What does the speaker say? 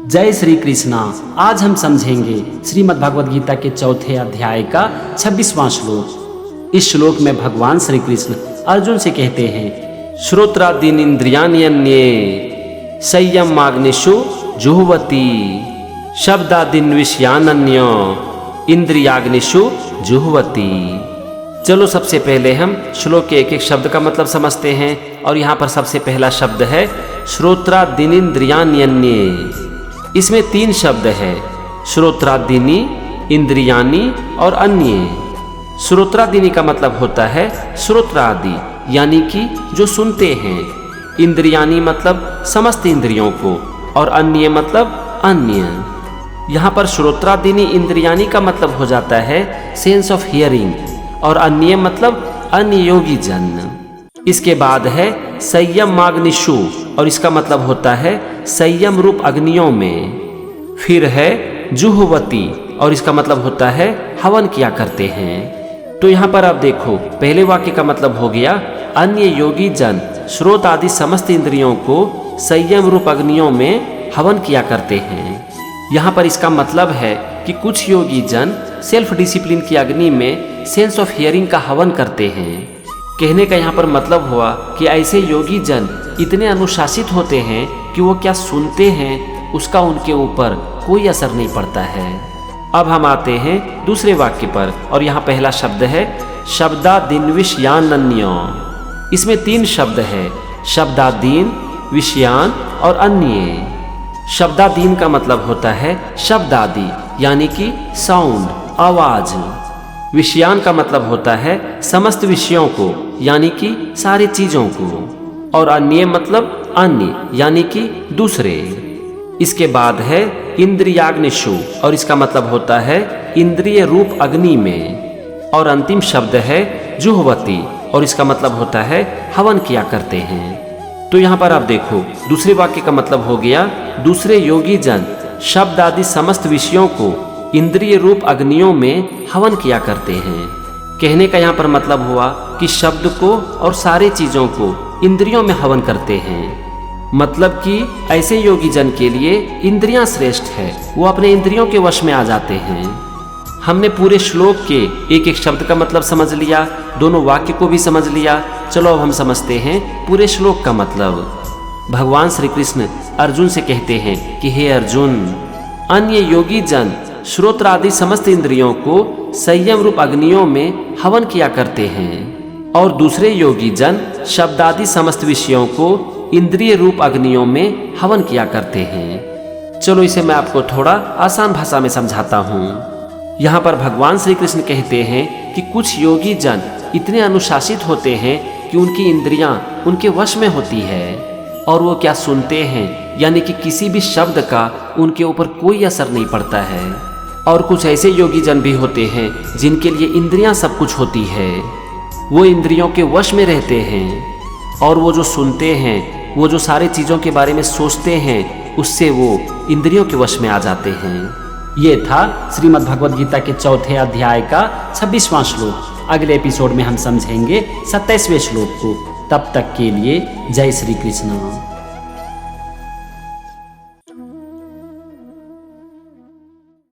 जय श्री कृष्णा। आज हम समझेंगे श्रीमद् भगवद गीता के चौथे अध्याय का 26वां श्लोक। इस श्लोक में भगवान श्री कृष्ण अर्जुन से कहते हैं, श्रोत्रादीन इंद्रियाण्यन्ये संयमाग्निषु जुह्वति शब्दादीन विषयान्य इंद्रियाग्निषु जुह्वति। चलो सबसे पहले हम श्लोक के एक एक शब्द का मतलब समझते हैं। और यहाँ पर सबसे पहला शब्द है श्रोत्रादीन इंद्रियाण्यन्ये। इसमें 3 शब्द है, श्रोत्रादीनी, इंद्रियानी और अन्य। श्रोत्रादीनी का मतलब होता है श्रोत्रादि यानी कि जो सुनते हैं, इंद्रियानी मतलब समस्त इंद्रियों को, और अन्य मतलब अन्य। यहाँ पर श्रोत्रादीनी इंद्रियानी का मतलब हो जाता है सेंस ऑफ हियरिंग, और अन्य मतलब अन्य योगी जन। इसके बाद है संयमाग्निषु, और इसका मतलब होता है संयम रूप अग्नियों में। फिर है जुह्वति, और इसका मतलब होता है हवन किया करते हैं। तो यहाँ पर आप देखो, पहले वाक्य का मतलब हो गया अन्य योगी जन श्रोत आदि समस्त इंद्रियों को संयम रूप अग्नियों में हवन किया करते हैं। यहाँ पर इसका मतलब है कि कुछ योगी जन सेल्फ डिसिप्लिन की अग्नि में सेंस ऑफ हियरिंग का हवन करते हैं। कहने का यहाँ पर मतलब हुआ कि ऐसे योगी जन इतने अनुशासित होते हैं कि वो क्या सुनते हैं उसका उनके ऊपर कोई असर नहीं पड़ता है। अब हम आते हैं दूसरे वाक्य पर, और यहाँ पहला शब्द है शब्दादीन विषयान्य। इसमें 3 शब्द है, शब्दादीन, विषयान और अन्य। शब्दादीन का मतलब होता है शब्द आदि यानी कि साउंड, आवाज। विषयान का मतलब होता है समस्त विषयों को यानी कि सारी चीजों को, और अन्य मतलब अन्य यानी कि दूसरे। इसके बाद है इंद्रियाग्निषु, और इसका मतलब होता है इंद्रिय रूप अग्नि में। और अंतिम शब्द है जुह्वति, और इसका मतलब होता है हवन किया करते हैं। तो यहाँ पर आप देखो, दूसरे वाक्य का मतलब हो गया दूसरे योगी जन शब्द आदि समस्त विषयों को इंद्रिय रूप अग्नियों में हवन किया करते हैं। कहने का यहाँ पर मतलब हुआ कि शब्द को और सारी चीजों को इंद्रियों में हवन करते हैं। मतलब कि ऐसे योगी जन के लिए इंद्रियां श्रेष्ठ है, वो अपने इंद्रियों के वश में आ जाते हैं। हमने पूरे श्लोक के एक एक शब्द का मतलब समझ लिया, दोनों वाक्य को भी समझ लिया। चलो अब हम समझते हैं पूरे श्लोक का मतलब। भगवान श्री कृष्ण अर्जुन से कहते हैं कि हे अर्जुन, अन्य योगी जन श्रोत्र आदि समस्त इंद्रियों को संयम रूप अग्नियों में हवन किया करते हैं, और दूसरे योगी जन शब्द आदि समस्त विषयों को इंद्रिय रूप अग्नियों में हवन किया करते हैं। चलो इसे मैं आपको थोड़ा आसान भाषा में समझाता हूँ। यहाँ पर भगवान श्री कृष्ण कहते हैं कि कुछ योगी जन इतने अनुशासित होते हैं कि उनकी इंद्रियां उनके वश में होती है, और वो क्या सुनते हैं यानी कि किसी भी शब्द का उनके ऊपर कोई असर नहीं पड़ता है। और कुछ ऐसे योगी जन भी होते हैं जिनके लिए इंद्रियां सब कुछ होती है, वो इंद्रियों के वश में रहते हैं, और वो जो सुनते हैं, वो जो सारी चीज़ों के बारे में सोचते हैं, उससे वो इंद्रियों के वश में आ जाते हैं। ये था श्रीमद् भगवद गीता के चौथे अध्याय का 26वां श्लोक। अगले एपिसोड में हम समझेंगे 27वें श्लोक को। तब तक के लिए जय श्री कृष्ण।